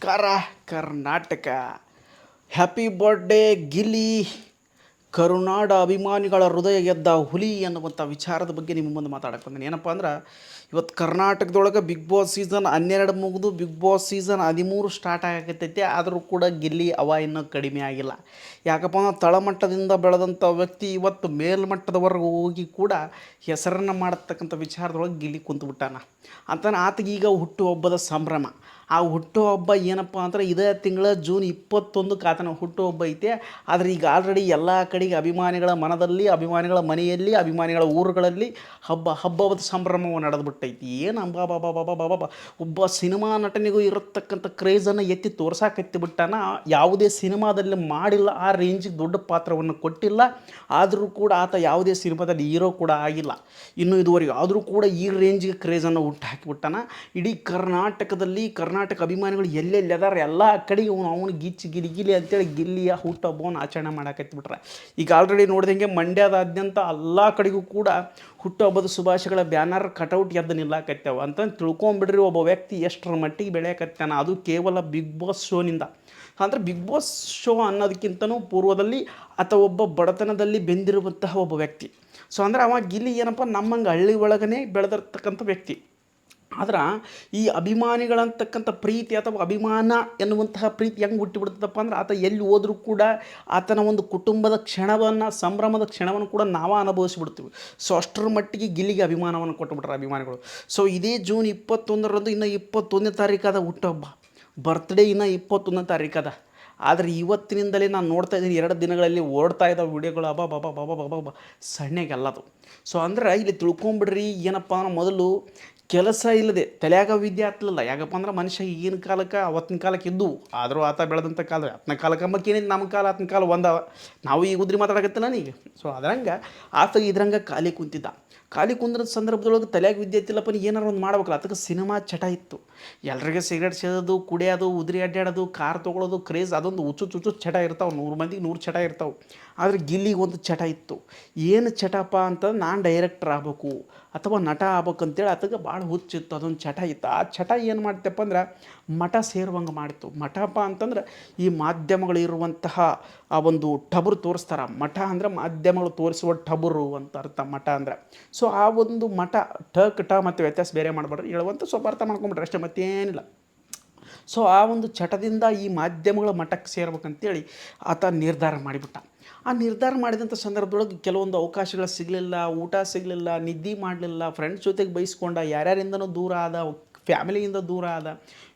ನಮಸ್ಕಾರ Karnataka. Happy birthday Gilli. ಕರುನಾಡ ಅಭಿಮಾನಿಗಳ ಹೃದಯ ಗೆದ್ದ ಹುಲಿ ಅನ್ನುವಂಥ ವಿಚಾರದ ಬಗ್ಗೆ ನಿಮ್ಮ ಮುಂದೆ ಮಾತಾಡಕ್ಕೆ ಬಂದೀನಿ. ಏನಪ್ಪ ಅಂದ್ರೆ ಇವತ್ತು ಕರ್ನಾಟಕದೊಳಗೆ ಬಿಗ್ ಬಾಸ್ ಸೀಸನ್ 12 ಮುಗಿದು ಬಿಗ್ ಬಾಸ್ ಸೀಸನ್ 13 ಸ್ಟಾರ್ಟ್ ಆಗಕತ್ತೈತೆ. ಆದರೂ ಕೂಡ ಗಿಲ್ಲಿ ಇನ್ನೂ ಕಡಿಮೆ ಆಗಿಲ್ಲ. ಯಾಕಪ್ಪ ಅಂದ್ರೆ ತಳಮಟ್ಟದಿಂದ ಬೆಳೆದಂಥ ವ್ಯಕ್ತಿ ಇವತ್ತು ಮೇಲ್ಮಟ್ಟದವರೆಗೂ ಹೋಗಿ ಕೂಡ ಹೆಸರನ್ನು ಮಾಡತಕ್ಕಂಥ ವಿಚಾರದೊಳಗೆ ಗಿಲ್ಲಿ ಕುಂತುಬಿಟ್ಟಾನ ಅಂತಾನೆ. ಆತಗೀಗ ಹುಟ್ಟುಹಬ್ಬದ ಸಂಭ್ರಮ. ಆ ಹುಟ್ಟುಹಬ್ಬ ಏನಪ್ಪ ಅಂದ್ರೆ ಇದೇ ತಿಂಗಳ ಜೂನ್ 21ಕ್ಕೆ ಆತನ ಹುಟ್ಟುಹಬ್ಬ ಐತೆ. ಆದರೆ ಈಗ ಆಲ್ರೆಡಿ ಎಲ್ಲ ಕಡೆಗೆ ಅಭಿಮಾನಿಗಳ ಮನದಲ್ಲಿ, ಅಭಿಮಾನಿಗಳ ಮನೆಯಲ್ಲಿ, ಅಭಿಮಾನಿಗಳ ಊರುಗಳಲ್ಲಿ ಹಬ್ಬದ ಸಂಭ್ರಮವು ನಡೆದುಬಿಟ್ಟೈತಿ. ಏನು ಬಾಬಾ ಒಬ್ಬ ಸಿನಿಮಾ ನಟನಿಗೂ ಇರತಕ್ಕಂಥ ಕ್ರೇಜನ್ನು ಎತ್ತಿ ತೋರ್ಸಾಕತ್ತಿಬಿಟ್ಟಾನ. ಯಾವುದೇ ಸಿನಿಮಾದಲ್ಲಿ ಮಾಡಿಲ್ಲ, ಆ ರೇಂಜಿಗೆ ದೊಡ್ಡ ಪಾತ್ರವನ್ನು ಕೊಟ್ಟಿಲ್ಲ. ಆದರೂ ಕೂಡ ಆತ ಯಾವುದೇ ಸಿನಿಮಾದಲ್ಲಿ ಹೀರೋ ಕೂಡ ಆಗಿಲ್ಲ ಇನ್ನೂ ಇದುವರೆಗೂ. ಆದರೂ ಕೂಡ ಈ ರೇಂಜಿಗೆ ಕ್ರೇಜನ್ನು ಹುಟ್ಟು ಹಾಕಿಬಿಟ್ಟಾನ. ಇಡೀ ಕರ್ನಾಟಕ ಅಭಿಮಾನಿಗಳು ಎಲ್ಲೆಲ್ಲಿ ಅದಾರ ಎಲ್ಲ ಕಡೆಗೆ ಅವನು ಗಿಲಿ ಅಂತೇಳಿ ಗಿಲ್ಲಿಯ ಹುಟ್ಟುಹಬ್ಬವನ್ನು ಆಚರಣೆ ಮಾಡಾಕತ್ತಿಬಿಟ್ರೆ. ಈಗ ಆಲ್ರೆಡಿ ನೋಡಿದಂಗೆ ಮಂಡ್ಯದಾದ್ಯಂತ ಎಲ್ಲ ಕಡೆಗೂ ಕೂಡ ಹುಟ್ಟುಹಬ್ಬದ ಶುಭಾಶಯಗಳ ಬ್ಯಾನರ್ ಕಟೌಟ್ ಎದ್ದು ನಿಲ್ಲಾಕತ್ತೇವೆ ಅಂತಂದು ತಿಳ್ಕೊಂಬಿಡ್ರಿ. ಒಬ್ಬ ವ್ಯಕ್ತಿ ಎಷ್ಟರ ಮಟ್ಟಿಗೆ ಬೆಳೆಯಕತ್ತಾನ, ಅದು ಕೇವಲ ಬಿಗ್ ಬಾಸ್ ಶೋನಿಂದ. ಅಂದರೆ ಬಿಗ್ ಬಾಸ್ ಶೋ ಅನ್ನೋದಕ್ಕಿಂತನೂ ಪೂರ್ವದಲ್ಲಿ ಆತ ಒಬ್ಬ ಬಡತನದಲ್ಲಿ ಬೆಂದಿರುವಂತಹ ಒಬ್ಬ ವ್ಯಕ್ತಿ. ಸೊ ಅಂದರೆ ಅವ ಗಿಲ್ಲಿ ಏನಪ್ಪ ನಮ್ಮಂಗೆ ಹಳ್ಳಿ ಒಳಗನೆ ಬೆಳೆದಿರ್ತಕ್ಕಂಥ ವ್ಯಕ್ತಿ. ಆದ್ರೆ ಈ ಅಭಿಮಾನಿಗಳಂತಕ್ಕಂಥ ಪ್ರೀತಿ ಅಥವಾ ಅಭಿಮಾನ ಎನ್ನುವಂತಹ ಪ್ರೀತಿ ಹೆಂಗೆ ಹುಟ್ಟಿಬಿಡ್ತದಪ್ಪ ಅಂದ್ರೆ ಆತ ಎಲ್ಲಿ ಹೋದರೂ ಕೂಡ ಆತನ ಒಂದು ಕುಟುಂಬದ ಕ್ಷಣವನ್ನು, ಸಂಭ್ರಮದ ಕ್ಷಣವನ್ನು ಕೂಡ ನಾವು ಅನುಭವಿಸಿಬಿಡ್ತೀವಿ. ಸೊ ಅಷ್ಟರ ಮಟ್ಟಿಗೆ ಗಿಲ್ಲಿಗೆ ಅಭಿಮಾನವನ್ನು ಕೊಟ್ಟುಬಿಟ್ರೆ ಅಭಿಮಾನಿಗಳು. ಸೊ ಇದೇ ಜೂನ್ 21ರಂದು ಇನ್ನು 21ನೇ ತಾರೀಕಾದ ಹುಟ್ಟುಹಬ್ಬ, ಬರ್ತ್ಡೇ ಇನ್ನು 21ನೇ ತಾರೀಕದ. ಆದರೆ ಇವತ್ತಿನಿಂದಲೇ ನಾನು ನೋಡ್ತಾ ಇದ್ದೀನಿ, 2 ದಿನಗಳಲ್ಲಿ ಓಡ್ತಾ ಇದ್ದಾವೆ ವೀಡಿಯೋಗಳು. ಬಾಬಾ ಸಣ್ಣಗೆಲ್ಲದು. ಸೊ ಅಂದ್ರೆ ಇಲ್ಲಿ ತಿಳ್ಕೊಂಬಿಡ್ರಿ ಏನಪ್ಪ ಅಂದ್ರೆ ಮೊದಲು ಕೆಲಸ ಇಲ್ಲದೆ ತಲೆಯಾಗ ವಿದ್ಯೆ ಆಗ್ತಿಲ್ಲ. ಯಾಕಪ್ಪ ಅಂದ್ರೆ ಮನುಷ್ಯ ಈಗಿನ ಕಾಲಕ್ಕೆ ಅವತ್ತಿನ ಕಾಲಕ್ಕೆ ಇದ್ದವು. ಆದರೂ ಆತ ಬೆಳೆದಂಥ ಕಾಲ ಆತನ ಕಾಲಕ್ಕೆ ಅಂಬಕ್ಕೇನಿದೆ, ನಮ್ಮ ಕಾಲ ಆತನ ಕಾಲ ಒಂದವ. ನಾವು ಈಗ ಉದ್ರಿ ಮಾತಾಡಕತ್ತಿಲ್ಲ ನನಗೆ. ಸೊ ಅದ್ರಂಗೆ ಆತ ಇದ್ರಂಗೆ ಖಾಲಿ ಕುಂತಿದ್ದ. ಖಾಲಿ ಕುಂದ್ರ ಸಂದರ್ಭದೊಳಗೆ ತಲೆಯಾಗ ವಿದ್ಯೆ ಇತ್ತಿಲ್ಲಪ್ಪ, ಏನಾರು ಒಂದು ಮಾಡ್ಬೇಕಲ್ಲ. ಅದಕ್ಕೆ ಸಿನಿಮಾ ಚಟ ಇತ್ತು. ಎಲ್ರಿಗೆ ಸಿಗರೇಟ್ ಸೇದೋದು, ಕುಡಿಯೋದು, ಉದ್ರಿ ಅಡ್ಡಾಡೋದು, ಕಾರ್ ತೊಗೊಳೋದು ಕ್ರೇಜ್, ಅದೊಂದು ಹುಚ್ಚು ಚಟ ಇರ್ತಾವೆ. 100 ಮಂದಿಗೆ 100 ಚಟ ಇರ್ತಾವೆ. ಆದರೆ ಗಿಲ್ಲಿಗೆ ಒಂದು ಚಟ ಇತ್ತು. ಏನು ಚಟಪ್ಪ ಅಂತಂದ್ರೆ ನಾನು ಡೈರೆಕ್ಟರ್ ಆಗಬೇಕು ಅಥವಾ ನಟ ಆಗ್ಬೇಕಂತೇಳಿ ಆತಗೆ ಭಾಳ ಹುಚ್ಚಿತ್ತು. ಅದೊಂದು ಚಟ ಇತ್ತು. ಆ ಚಟ ಏನು ಮಾಡ್ತಪ್ಪ ಅಂದ್ರೆ ಮಠ ಸೇರುವಂಗೆ ಮಾಡಿತ್ತು. ಮಠಪ್ಪ ಅಂತಂದ್ರೆ ಈ ಮಾಧ್ಯಮಗಳಿರುವಂತಹ ಆ ಒಂದು ಟಬರು ತೋರಿಸ್ತಾರೆ. ಮಠ ಅಂದರೆ ಮಾಧ್ಯಮಗಳು ತೋರಿಸುವ ಟಬರು ಅಂತ ಅರ್ಥ ಮಠ ಅಂದರೆ. ಸೊ ಆ ಒಂದು ಮಠ ಟ ಮತ್ತು ವ್ಯತ್ಯಾಸ ಬೇರೆ ಮಾಡಬೇಡ್ರಿ, ಹೇಳುವಂಥ ಸ್ವಲ್ಪ ಅರ್ಥ ಮಾಡ್ಕೊಂಬಿಟ್ರೆ ಅಷ್ಟೇ, ಮತ್ತೇನಿಲ್ಲ. ಸೊ ಆ ಒಂದು ಚಟದಿಂದ ಈ ಮಾಧ್ಯಮಗಳ ಮಠಕ್ಕೆ ಸೇರ್ಬೇಕಂತೇಳಿ ಆತ ನಿರ್ಧಾರ ಮಾಡಿಬಿಟ್ಟ. ಆ ನಿರ್ಧಾರ ಮಾಡಿದಂಥ ಸಂದರ್ಭದೊಳಗೆ ಕೆಲವೊಂದು ಅವಕಾಶಗಳು ಸಿಗಲಿಲ್ಲ, ಊಟ ಸಿಗಲಿಲ್ಲ, ನಿದ್ದೆ ಮಾಡಲಿಲ್ಲ, ಫ್ರೆಂಡ್ಸ್ ಜೊತೆಗೆ ಬೈಸ್ಕೊಂಡ, ಯಾರ್ಯಾರಿಂದನೂ ದೂರ ಆದ, ಫ್ಯಾಮಿಲಿಯಿಂದ ದೂರ ಆದ,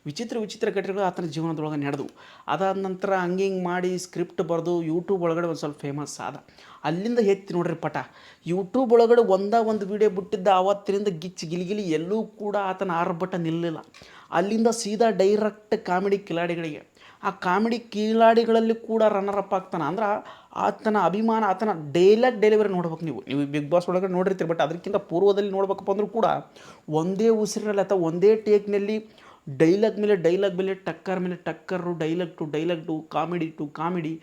ವಿಚಿತ್ರ ಘಟನೆಗಳು ಆತನ ಜೀವನದೊಳಗೆ ನಡೆದವು. ಅದಾದ ನಂತರ ಹಂಗೆ ಮಾಡಿ ಸ್ಕ್ರಿಪ್ಟ್ ಬರೆದು ಯೂಟ್ಯೂಬ್ ಒಳಗಡೆ ಒಂದು ಸ್ವಲ್ಪ ಫೇಮಸ್ ಆದ. ಅಲ್ಲಿಂದ ಎತ್ತಿ ನೋಡ್ರಿ ಪಟ. ಯೂಟ್ಯೂಬ್ ಒಳಗಡೆ ಒಂದು ವೀಡಿಯೋ ಬಿಟ್ಟಿದ್ದ, ಆವತ್ತಿನಿಂದ ಗಿಲಿ ಎಲ್ಲೂ ಕೂಡ ಆತನ ಆರ್ಭಟ ನಿಲ್ಲಲಿಲ್ಲ. ಅಲ್ಲಿಂದ ಸೀದಾ ಡೈರೆಕ್ಟ್ ಕಾಮಿಡಿ ಕಿಲಾಡಿಗಳಿಗೆ. ಆ ಕಾಮಿಡಿ ಕಿಲಾಡಿಗಳಲ್ಲಿ ಕೂಡ ರನ್ನರ್ ಅಪ್ ಆಗ್ತಾನೆ. ಅಂದ್ರೆ ಆತನ ಅಭಿಮಾನ, ಆತನ ಡೈಲಾಗ್ ಡೆಲಿವರಿ ನೋಡ್ಬೇಕು. ನೀವು ಬಿಗ್ ಬಾಸ್ ಒಳಗಡೆ ನೋಡಿರ್ತೀರಿ. ಬಟ್ ಅದಕ್ಕಿಂತ ಪೂರ್ವದಲ್ಲಿ ನೋಡ್ಬೇಕಪ್ಪ ಅಂದರೂ ಕೂಡ ಒಂದೇ ಉಸಿರಿನಲ್ಲಿ ಅಥವಾ ಒಂದೇ ಟೇಕ್ನಲ್ಲಿ ಡೈಲಾಗ್ ಮೇಲೆ ಟಕ್ಕರ್ ಮೇಲೆ ಟಕ್ಕರು, ಡೈಲಾಗ್ ಟು ಕಾಮಿಡಿ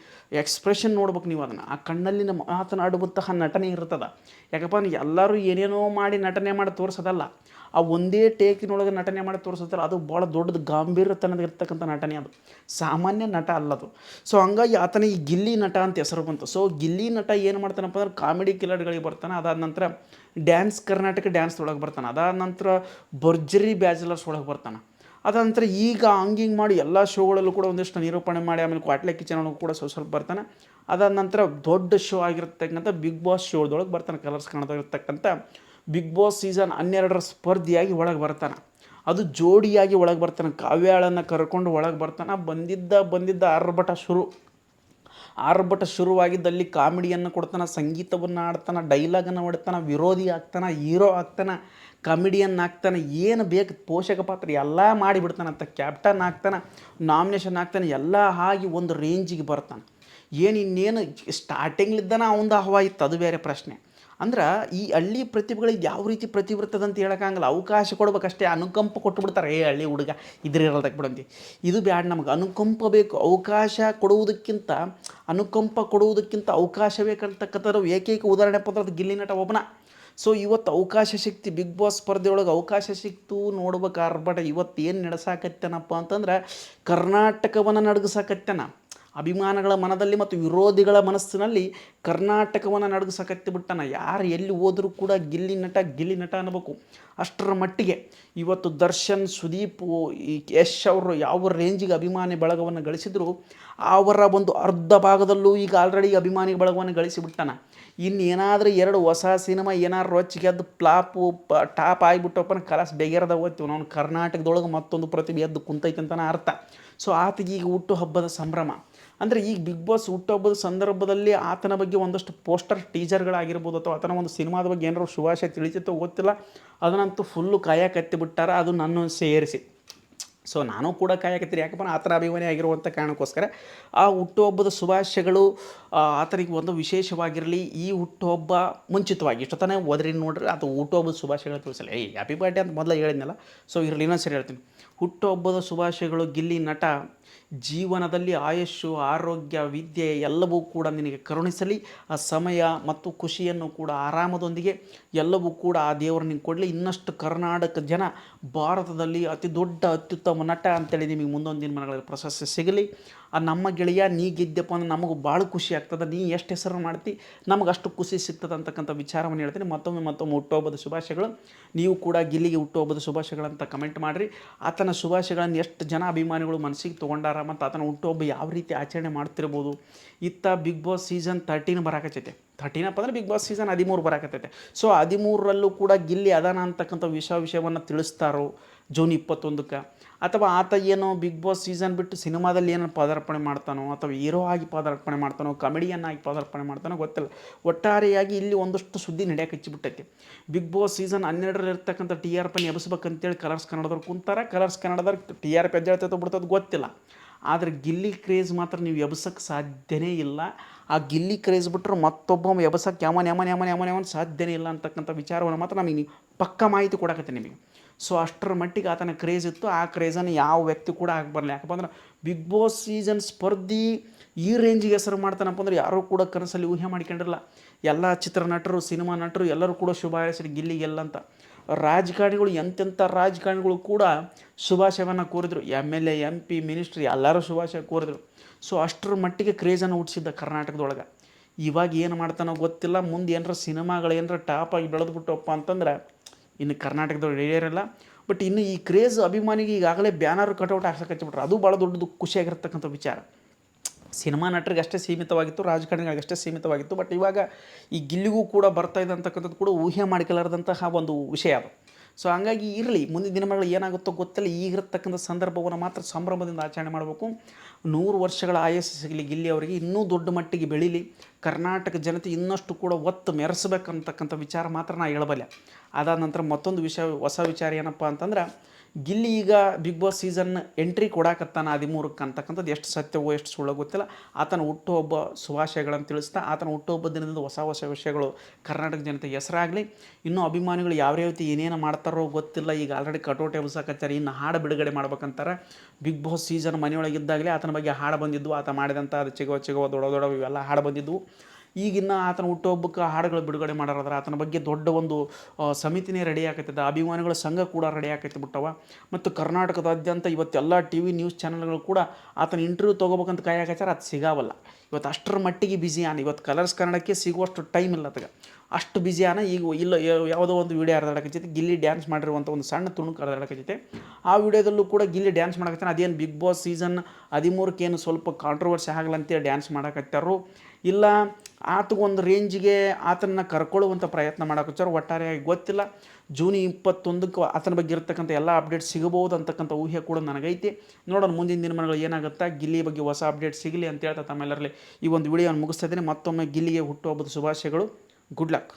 ಎಕ್ಸ್ಪ್ರೆಷನ್ ನೋಡ್ಬೇಕು ನೀವು ಅದನ್ನು. ಆ ಕಣ್ಣಲ್ಲಿ ಮಾತನಾಡುವಂತಹ ನಟನೆ ಇರ್ತದೆ. ಯಾಕಪ್ಪ ಅಂದ್ರೆ ಎಲ್ಲರೂ ಏನೇನೋ ಮಾಡಿ ನಟನೆ ಮಾಡಿ ತೋರಿಸೋದಲ್ಲ. ಆ ಒಂದೇ ಟೇಕಿನೊಳಗೆ ನಟನೆ ಮಾಡಿ ತೋರಿಸುತ್ತಾರೆ. ಅದು ಭಾಳ ದೊಡ್ಡದು ಗಾಂಭೀರ್ಯತನದ ಇರ್ತಕ್ಕಂಥ ನಟನೆ, ಅದು ಸಾಮಾನ್ಯ ನಟ ಅಲ್ಲದು. ಸೊ ಹಂಗಾಗಿ ಆತನಿಗೆ ಗಿಲ್ಲಿ ನಟ ಅಂತ ಹೆಸರು ಬಂತು. ಸೊ ಗಿಲ್ಲಿ ನಟ ಏನು ಮಾಡ್ತಾನಪ್ಪ ಅಂದ್ರೆ ಕಾಮಿಡಿ ಕಿಲಾಡಿಗಳಿಗೆ ಬರ್ತಾನೆ. ಅದಾದ ನಂತರ ಕರ್ನಾಟಕ ಡ್ಯಾನ್ಸ್ ಒಳಗೆ ಬರ್ತಾನೆ. ಅದಾದ ನಂತರ ಭರ್ಜರಿ ಬ್ಯಾಚುಲರ್ಸ್ ಒಳಗೆ ಬರ್ತಾನೆ. ಅದಾದ ನಂತರ ಈಗ ಹಂಗೆ ಮಾಡಿ ಎಲ್ಲ ಶೋಗಳಲ್ಲೂ ಕೂಡ ಒಂದಿಷ್ಟು ನಿರೂಪಣೆ ಮಾಡಿ, ಆಮೇಲೆ ಕ್ವಾಟ್ಲೆ ಕಿಚನ್ ಒಳಗೆ ಕೂಡ ಸ್ವಲ್ಪ ಬರ್ತಾನೆ. ಅದಾದ ನಂತರ ದೊಡ್ಡ ಶೋ ಆಗಿರ್ತಕ್ಕಂಥ ಬಿಗ್ ಬಾಸ್ ಶೋದೊಳಗೆ ಬರ್ತಾನೆ. ಕಲರ್ಸ್ ಕನ್ನಡದಾಗಿರ್ತಕ್ಕಂಥ ಬಿಗ್ ಬಾಸ್ ಸೀಸನ್ 12ರ ಸ್ಪರ್ಧಿಯಾಗಿ ಒಳಗೆ ಬರ್ತಾನೆ. ಅದು ಜೋಡಿಯಾಗಿ ಒಳಗೆ ಬರ್ತಾನೆ. ಕಾವ್ಯಾಳನ್ನು ಕರ್ಕೊಂಡು ಒಳಗೆ ಬರ್ತಾನೆ. ಬಂದಿದ್ದ ಆರ್ಭಟ ಶುರುವಾಗಿದ್ದಲ್ಲಿ ಕಾಮಿಡಿಯನ್ನು ಕೊಡ್ತಾನೆ, ಸಂಗೀತವನ್ನು ಆಡ್ತಾನೆ, ಡೈಲಾಗನ್ನು ಹೊಡ್ತಾನೆ, ವಿರೋಧಿ ಆಗ್ತಾನೆ, ಹೀರೋ ಆಗ್ತಾನೆ, ಕಾಮಿಡಿಯನ್ ಆಗ್ತಾನೆ, ಏನು ಬೇಕು ಪೋಷಕ ಪಾತ್ರ ಎಲ್ಲ ಮಾಡಿಬಿಡ್ತಾನಂತ. ಕ್ಯಾಪ್ಟನ್ ಆಗ್ತಾನೆ, ನಾಮಿನೇಷನ್ ಆಗ್ತಾನೆ, ಎಲ್ಲ ಆಗಿ ಒಂದು ರೇಂಜಿಗೆ ಬರ್ತಾನೆ. ಇನ್ನೇನು ಸ್ಟಾರ್ಟಿಂಗ್ಲಿದ್ದಾನೆ ಅವನದು ಹವಾ ಇತ್ತು, ಅದು ಬೇರೆ ಪ್ರಶ್ನೆ. ಅಂದ್ರೆ ಈ ಹಳ್ಳಿ ಪ್ರತಿಭೆಗಳಿಗೆ ಯಾವ ರೀತಿ ಪ್ರತಿಭೆ ಹೇಳೋಕ್ಕಾಗಲ್ಲ. ಅವಕಾಶ ಕೊಡ್ಬೇಕಷ್ಟೇ. ಅನುಕಂಪ ಕೊಟ್ಟುಬಿಡ್ತಾರೆ. ಹಳ್ಳಿ ಹುಡುಗ ಇದ್ರಿರಲ್ದಕ್ಕೆ ಬಿಡಂತಿ, ಇದು ಬ್ಯಾಡ್, ನಮಗೆ ಅನುಕಂಪ ಬೇಕು. ಅನುಕಂಪ ಕೊಡುವುದಕ್ಕಿಂತ ಅವಕಾಶ ಬೇಕಂತಕ್ಕಂಥದ್ದು ಏಕೈಕ ಉದಾಹರಣೆ ಪದ ಗಿಲ್ಲಿ ನಟ ಒಬ್ಬನ. ಸೊ ಇವತ್ತು ಅವಕಾಶ ಸಿಕ್ತು, ಬಿಗ್ ಬಾಸ್ ಸ್ಪರ್ಧೆಯೊಳಗೆ ಅವಕಾಶ ಸಿಕ್ತು ನೋಡ್ಬೇಕು ಆರ್ಭಟ. ಇವತ್ತು ಏನು ನಡೆಸಾಕತ್ತೇನಪ್ಪ ಅಂತಂದ್ರೆ ಕರ್ನಾಟಕವನ್ನು ನಡ್ಗಸಾಕತ್ತೇನ, ಅಭಿಮಾನಿಗಳ ಮನದಲ್ಲಿ ಮತ್ತು ವಿರೋಧಿಗಳ ಮನಸ್ಸಿನಲ್ಲಿ ಕರ್ನಾಟಕವನ್ನು ನಡ್ಗಸಕತ್ತಿ ಬಿಟ್ಟನ. ಯಾರು ಎಲ್ಲಿ ಹೋದರೂ ಕೂಡ ಗಿಲ್ಲಿ ನಟ ಅನ್ನಬೇಕು. ಅಷ್ಟರ ಮಟ್ಟಿಗೆ ಇವತ್ತು ದರ್ಶನ್, ಸುದೀಪ್, ಈ ಯಶ್ ಅವರು ಯಾವ ರೇಂಜಿಗೆ ಅಭಿಮಾನಿ ಬಳಗವನ್ನು ಗಳಿಸಿದ್ರು, ಅವರ ಒಂದು ಅರ್ಧ ಭಾಗದಲ್ಲೂ ಈಗ ಆಲ್ರೆಡಿ ಅಭಿಮಾನಿ ಬಳಗವನ್ನು ಗಳಿಸಿಬಿಟ್ಟನ. ಇನ್ನು ಏನಾದರೂ 2 ಹೊಸ ಸಿನಿಮಾ ಏನಾದ್ರು ರೊಚ್ಚಿಗೆ ಎದ್ದು ಟಾಪ್ ಆಗಿಬಿಟ್ಟಪ್ಪನ ಕಲಾಸ್ ಬೆಗೆರದ ಹೋಗ್ತೀವಿ ನಾವು. ಕರ್ನಾಟಕದೊಳಗೆ ಮತ್ತೊಂದು ಪ್ರತಿಭೆ ಎದ್ದು ಕುಂತೈತೆ ಅಂತಲೇ ಅರ್ಥ. ಸೊ ಆತಗೆ ಈಗ ಹುಟ್ಟು ಹಬ್ಬದ ಸಂಭ್ರಮ. ಅಂದರೆ ಈಗ ಬಿಗ್ ಬಾಸ್ ಹುಟ್ಟುಹಬ್ಬದ ಸಂದರ್ಭದಲ್ಲಿ ಆತನ ಬಗ್ಗೆ ಒಂದಷ್ಟು ಪೋಸ್ಟರ್ ಟೀಸರ್ಗಳಾಗಿರ್ಬೋದು ಅಥವಾ ಆತನ ಒಂದು ಸಿನಿಮಾದ ಬಗ್ಗೆ ಏನಾರು ಶುಭಾಶಯ ತಿಳಿಸಿತ್ತೋ ಗೊತ್ತಿಲ್ಲ, ಅದನ್ನಂತೂ ಫುಲ್ಲು ಕಾಯಕತ್ತಿ ಬಿಟ್ಟಾರ, ಅದು ನನ್ನ ಸೇರಿಸಿ. ಸೊ ನಾನು ಕೂಡ ಕಾಯಕತ್ತೀರಿ, ಯಾಕಪ್ಪ ಆತನ ಅಭಿಮಾನಿ ಆಗಿರುವಂಥ ಕಾರಣಕ್ಕೋಸ್ಕರ ಆ ಹುಟ್ಟುಹಬ್ಬದ ಶುಭಾಶಯಗಳು ಆತನಿಗೆ ಒಂದು ವಿಶೇಷವಾಗಿರಲಿ. ಈ ಹುಟ್ಟುಹಬ್ಬ ಮುಂಚಿತವಾಗಿ ಇಷ್ಟೊತ್ತನೇ ಓದ್ರಿ ನೋಡ್ರಿ, ಅದು ಹುಟ್ಟುಹಬ್ಬದ ಶುಭಾಶಯಗಳು ತಿಳಿಸಲ್ಲ. ಹ್ಯಾಪಿ ಬರ್ಡೇ ಅಂತ ಮೊದಲು ಹೇಳಿದ್ನಲ್ಲ. ಸೊ ಇರಲಿ, ಇನ್ನೊಂದು ಸರಿ ಹೇಳ್ತೀನಿ. ಹುಟ್ಟುಹಬ್ಬದ ಶುಭಾಶಯಗಳು ಗಿಲ್ಲಿ ನಟ. ಜೀವನದಲ್ಲಿ ಆಯುಷ್ಯು, ಆರೋಗ್ಯ, ವಿದ್ಯೆ ಎಲ್ಲವೂ ಕೂಡ ನಿನಗೆ ಕರುಣಿಸಲಿ. ಆ ಸಮಯ ಮತ್ತು ಖುಷಿಯನ್ನು ಕೂಡ ಆರಾಮದೊಂದಿಗೆ ಎಲ್ಲವೂ ಕೂಡ ಆ ದೇವರು ನಿನಗೆ ಕೊಡಲಿ. ಇನ್ನಷ್ಟು ಕರ್ನಾಟಕ ಜನ ಭಾರತದಲ್ಲಿ ಅತಿ ದೊಡ್ಡ ಅತ್ಯುತ್ತಮ ನಟ ಅಂತೇಳಿ ನಿಮಗೆ ಮುಂದೊಂದು ದಿನಮಾನಗಳಲ್ಲಿ ಪ್ರಶಸ್ತಿ ಸಿಗಲಿ. ಆ ನಮ್ಮ ಗೆಳೆಯ ನೀ ಗೆದ್ದಪ್ಪ ಅಂದ್ರೆ ನಮಗೆ ಭಾಳ ಖುಷಿ ಆಗ್ತದೆ. ನೀ ಎಷ್ಟು ಹೆಸರು ಮಾಡ್ತಿ ನಮಗೆ ಅಷ್ಟು ಖುಷಿ ಸಿಗ್ತದೆ ಅಂತಕ್ಕಂಥ ವಿಚಾರವನ್ನು ಹೇಳ್ತೀನಿ. ಮತ್ತೊಮ್ಮೆ ಹುಟ್ಟುಹಬ್ಬದ ಶುಭಾಶಯಗಳು. ನೀವು ಕೂಡ ಗಿಲ್ಲಿಗೆ ಹುಟ್ಟುಹಬ್ಬದ ಶುಭಾಶಯಗಳಂತ ಕಮೆಂಟ್ ಮಾಡಿರಿ. ಆತನ ಶುಭಾಶಯಗಳನ್ನು ಎಷ್ಟು ಜನ ಅಭಿಮಾನಿಗಳು ಮನಸ್ಸಿಗೆ ತೊಗೊಂಡಾರ ಮತ್ತು ಆತನ ಹುಟ್ಟುಹಬ್ಬ ಯಾವ ರೀತಿ ಆಚರಣೆ ಮಾಡ್ತಿರ್ಬೋದು. ಇತ್ತ ಬಿಗ್ ಬಾಸ್ ಸೀಸನ್ 13 ಬರಾಕತ್ತೈತೆ. 13 ಅಂದರೆ ಬಿಗ್ ಬಾಸ್ ಸೀಸನ್ 13 ಬರಾಕತ್ತೈತೆ. ಸೊ 13ರಲ್ಲೂ ಕೂಡ ಗಿಲ್ಲಿ ಅದಾನ ಅಂತಕ್ಕಂಥ ವಿಷಯವನ್ನು ತಿಳಿಸ್ತಾರೋ ಜೂನ್ 21ಕ್ಕೆ, ಅಥವಾ ಆತ ಏನೋ ಬಿಗ್ ಬಾಸ್ ಸೀಸನ್ ಬಿಟ್ಟು ಸಿನಿಮಾದಲ್ಲಿ ಏನೋ ಪಾದಾರ್ಪಣೆ ಮಾಡ್ತಾನೋ, ಅಥವಾ ಹೀರೋ ಆಗಿ ಪಾದಾರ್ಪಣೆ ಮಾಡ್ತಾನೋ, ಕಾಮಿಡಿಯನ್ ಆಗಿ ಪಾದಾರ್ಪಣೆ ಮಾಡ್ತಾನೋ ಗೊತ್ತಿಲ್ಲ. ಒಟ್ಟಾರೆಯಾಗಿ ಇಲ್ಲಿ ಒಂದಷ್ಟು ಸುದ್ದಿ ನಡೆಯಕ್ಕೆ ಹಚ್ಚಿಬಿಟ್ಟೈತಿ. ಬಿಗ್ ಬಾಸ್ ಸೀಸನ್ 12ರಲ್ಲಿರ್ತಕ್ಕಂಥ TRP ಎಬ್ಸ್ಬೇಕಂತೇಳಿ ಕಲರ್ಸ್ ಕನ್ನಡದವ್ರು ಕುಂತಾರೆ. ಕಲರ್ಸ್ ಕನ್ನಡದವ್ರು TRP ಎದ್ದೇಳ್ತೈತೋ ಬಿಡ್ತದೆ ಗೊತ್ತಿಲ್ಲ. ಆದರೆ ಗಿಲ್ಲಿ ಕ್ರೇಜ್ ಮಾತ್ರ ನೀವು ಎಬ್ಸಕ್ಕೆ ಸಾಧ್ಯನೇ ಇಲ್ಲ. ಆ ಗಿಲ್ಲಿ ಕ್ರೇಜ್ ಬಿಟ್ಟರೆ ಮತ್ತೊಬ್ಬ ಎಬ್ಸಕ್ಕೆ ಯಾವನ್ ಸಾಧ್ಯನೇ ಇಲ್ಲ ಅಂತಕ್ಕಂಥ ವಿಚಾರವನ್ನು ಮಾತ್ರ ನಮಗೆ ನೀವು ಪಕ್ಕ ಮಾಹಿತಿ ಕೊಡಕತ್ತೆ ನಿಮಗೆ. ಸೊ ಅಷ್ಟರ ಮಟ್ಟಿಗೆ ಆತನ ಕ್ರೇಜ್ ಇತ್ತು. ಆ ಕ್ರೇಜನ್ನು ಯಾವ ವ್ಯಕ್ತಿ ಕೂಡ ಬರಲಿ. ಯಾಕಪ್ಪ ಅಂದ್ರೆ ಬಿಗ್ ಬಾಸ್ ಸೀಸನ್ ಸ್ಪರ್ಧಿ ಈ ರೇಂಜಿಗೆ ಹೆಸರು ಮಾಡ್ತಾನಪ್ಪ ಅಂದ್ರೆ ಯಾರೂ ಕೂಡ ಕನಸಲ್ಲಿ ಊಹೆ ಮಾಡ್ಕೊಂಡಿರಲ್ಲ. ಎಲ್ಲ ಚಿತ್ರನಟರು, ಸಿನಿಮಾ ನಟರು ಎಲ್ಲರೂ ಕೂಡ ಶುಭ ಹಾರೈಸಿರಿ ಗಿಲ್ಲಿಗೆಲ್ಲ ಅಂತ. ರಾಜಕಾರಣಿಗಳು, ಎಂತೆಂಥ ರಾಜಕಾರಣಿಗಳು ಕೂಡ ಶುಭಾಶಯವನ್ನು ಕೋರಿದ್ರು. MLA, MP, ಮಿನಿಸ್ಟ್ರಿ ಎಲ್ಲರೂ ಶುಭಾಶಯ ಕೋರಿದ್ರು. ಸೊ ಅಷ್ಟರ ಮಟ್ಟಿಗೆ ಕ್ರೇಜನ್ನು ಹುಟ್ಟಿಸಿದ್ದ ಕರ್ನಾಟಕದೊಳಗೆ. ಇವಾಗ ಏನು ಮಾಡ್ತಾನೋ ಗೊತ್ತಿಲ್ಲ. ಮುಂದೆ ಏನಾರ ಸಿನಿಮಾಗಳು ಏನಾರ ಟಾಪಾಗಿ ಬೆಳೆದ್ಬಿಟ್ಟಪ್ಪ ಅಂತಂದ್ರೆ ಇನ್ನು ಕರ್ನಾಟಕದವ್ರು ಹಿಡಿಯೋರಿಲ್ಲ. ಬಟ್ ಇನ್ನು ಈ ಕ್ರೇಜ್ ಅಭಿಮಾನಿಗೆ ಈಗಾಗಲೇ ಬ್ಯಾನರ್ ಕಟೌಟ್ ಹಾಕ್ಸಕ್ಕೆ ಹಚ್ಚಿಬಿಟ್ರು. ಅದು ಭಾಳ ದೊಡ್ಡದು ಖುಷಿಯಾಗಿರ್ತಕ್ಕಂಥ ವಿಚಾರ. ಸಿನಿಮಾ ನಟರಿಗೆ ಅಷ್ಟೇ ಸೀಮಿತವಾಗಿತ್ತು, ರಾಜಕಾರಣಿಗಳಿಗೆ ಅಷ್ಟೇ ಸೀಮಿತವಾಗಿತ್ತು. ಬಟ್ ಇವಾಗ ಈ ಗಿಲ್ಲಿಗೂ ಕೂಡ ಬರ್ತಾಯಿದೆ ಅಂತಕ್ಕಂಥದ್ದು ಕೂಡ ಊಹೆ ಮಾಡಿಕೊಳ್ಳಾರ್ದಂತಹ ಒಂದು ವಿಷಯ ಅದು. ಸೊ ಹಂಗಾಗಿ ಇರಲಿ, ಮುಂದಿನ ದಿನಗಳು ಏನಾಗುತ್ತೋ ಗೊತ್ತಿಲ್ಲ. ಈಗಿರತಕ್ಕಂಥ ಸಂದರ್ಭವನ್ನು ಮಾತ್ರ ಸಂಭ್ರಮದಿಂದ ಆಚರಣೆ ಮಾಡಬೇಕು. 100 ವರ್ಷಗಳ ಆಯಸ್ಸು ಸಿಗಲಿ ಗಿಲ್ಲಿ ಅವರಿಗೆ, ಇನ್ನೂ ದೊಡ್ಡ ಮಟ್ಟಿಗೆ ಬೆಳೀಲಿ. ಕರ್ನಾಟಕ ಜನತೆ ಇನ್ನಷ್ಟು ಕೂಡ ಒತ್ತು ಮೆರೆಸಬೇಕಂತಕ್ಕಂಥ ವಿಚಾರ ಮಾತ್ರ ನಾನು ಹೇಳಬಲ್ಲೆ. ಅದಾದ ನಂತರ ಮತ್ತೊಂದು ಹೊಸ ವಿಚಾರ ಏನಪ್ಪ ಅಂತಂದ್ರೆ, ಗಿಲ್ಲಿ ಈಗ ಬಿಗ್ ಬಾಸ್ ಸೀಸನ್ ಎಂಟ್ರಿ ಕೊಡಾಕತ್ತಾನ 13ಕ್ಕೆ ಅಂತಕ್ಕಂಥದ್ದು ಎಷ್ಟು ಸತ್ಯವೋ ಎಷ್ಟು ಸುಳ್ಳೋ ಗೊತ್ತಿಲ್ಲ. ಆತನ ಹುಟ್ಟುಹಬ್ಬ ಶುಭಾಶಯಗಳನ್ನು ತಿಳಿಸ್ತಾ, ಆತನ ಹುಟ್ಟುಹಬ್ಬ ದಿನದಿಂದ ಹೊಸ ವಿಷಯಗಳು ಕರ್ನಾಟಕ ಜನತೆಗೆ ಹೆಸರಾಗಲಿ. ಇನ್ನೂ ಅಭಿಮಾನಿಗಳು ಯಾವ ರೀತಿ ಏನೇನು ಮಾಡ್ತಾರೋ ಗೊತ್ತಿಲ್ಲ. ಈಗ ಆಲ್ರೆಡಿ ಕಟೌಟ್ ಎಬ್ಸಕತ್ತಾರೆ, ಇನ್ನು ಹಾಡು ಬಿಡುಗಡೆ ಮಾಡ್ಬೇಕಂತಾರೆ. ಬಿಗ್ ಬಾಸ್ ಸೀಸನ್ ಮನೆಯೊಳಗಿದ್ದಾಗಲೇ ಆತನ ಬಗ್ಗೆ ಹಾಡು ಬಂದಿದ್ವು. ಆತ ಮಾಡಿದಂಥ ಅದು ಚಿಗವ ದೊಡ್ಡ ಇವೆಲ್ಲ ಹಾಡು ಬಂದಿದ್ವು. ಈಗಿನ್ನು ಆತನ ಹುಟ್ಟುಹಬ್ಬಕ್ಕೆ ಹಾಡುಗಳು ಬಿಡುಗಡೆ ಮಾಡೋರಾದ್ರೆ ಆತನ ಬಗ್ಗೆ ದೊಡ್ಡ ಒಂದು ಸಮಿತಿನೇ ರೆಡಿ ಆಕೈತದ. ಅಭಿಮಾನಿಗಳ ಸಂಘ ಕೂಡ ರೆಡಿ ಆಕೈತಿ ಬಿಟ್ಟವ. ಮತ್ತು ಕರ್ನಾಟಕದಾದ್ಯಂತ ಇವತ್ತೆಲ್ಲ TV ನ್ಯೂಸ್ ಚಾನಲ್ಗಳು ಕೂಡ ಆತನ ಇಂಟರ್ವ್ಯೂ ತೊಗೋಬೇಕಂತ ಕಾಯಕತ್ತಾರ. ಅದು ಸಿಗಾವಲ್ಲ. ಇವತ್ತು ಅಷ್ಟರ ಮಟ್ಟಿಗೆ ಬ್ಯುಸಿಯಾನ. ಇವತ್ತು ಕಲರ್ಸ್ ಕನ್ನಡಕ್ಕೆ ಸಿಗುವಷ್ಟು ಟೈಮ್ ಇಲ್ಲ ಅದಕ್ಕೆ, ಅಷ್ಟು ಬ್ಯುಸಿಯಾನ. ಈಗ ಇಲ್ಲ ಯಾವುದೋ ಒಂದು ವೀಡಿಯೋ ಹರಿದಾಡಕತ್ತೈತಿ, ಗಿಲ್ಲಿ ಡ್ಯಾನ್ಸ್ ಮಾಡಿರುವಂಥ ಒಂದು ಸಣ್ಣ ತುಣುಕು ಹರಿದಾಡಕತ್ತೈತೆ. ಆ ವಿಡಿಯೋದಲ್ಲೂ ಕೂಡ ಗಿಲ್ಲಿ ಡ್ಯಾನ್ಸ್ ಮಾಡಕತ್ತಾನೆ. ಅದೇನು ಬಿಗ್ ಬಾಸ್ ಸೀಸನ್ 13ಕ್ಕೇನು ಸ್ವಲ್ಪ ಕಾಂಟ್ರವರ್ಸಿ ಆಗಲಂತೇಳಿ ಡ್ಯಾನ್ಸ್ ಮಾಡಕತ್ತಾರೋ ಇಲ್ಲ ಆತಗೊಂದು ರೇಂಜಿಗೆ ಆತನ ಕರ್ಕೊಳ್ಳುವಂಥ ಪ್ರಯತ್ನ ಮಾಡಕತ್ತಾರೋ ಒಟ್ಟಾರೆಯಾಗಿ ಗೊತ್ತಿಲ್ಲ. ಜೂನ್ 21ಕ್ಕೆ ಆತನ ಬಗ್ಗೆ ಇರತಕ್ಕಂಥ ಎಲ್ಲ ಅಪ್ಡೇಟ್ ಸಿಗಬಹುದು ಅಂತಕ್ಕಂಥ ಊಹೆ ಕೂಡ ನನಗೈತಿ. ನೋಡೋಣ ಮುಂದಿನ ದಿನಮಾನಗಳು ಏನಾಗುತ್ತಾ. ಗಿಲ್ಲಿ ಬಗ್ಗೆ ಹೊಸ ಅಪ್ಡೇಟ್ ಸಿಗಲಿ ಅಂತ ಹೇಳ್ತಾ ತಮ್ಮೆಲ್ಲರಲ್ಲಿ ಈ ಒಂದು ವಿಡಿಯೋವನ್ನು ಮುಗಿಸ್ತಾ ಇದ್ದೀನಿ. ಮತ್ತೊಮ್ಮೆ ಗಿಲ್ಲಿಗೆ ಹುಟ್ಟುಹಬ್ಬದ ಶುಭಾಶಯಗಳು. Good luck.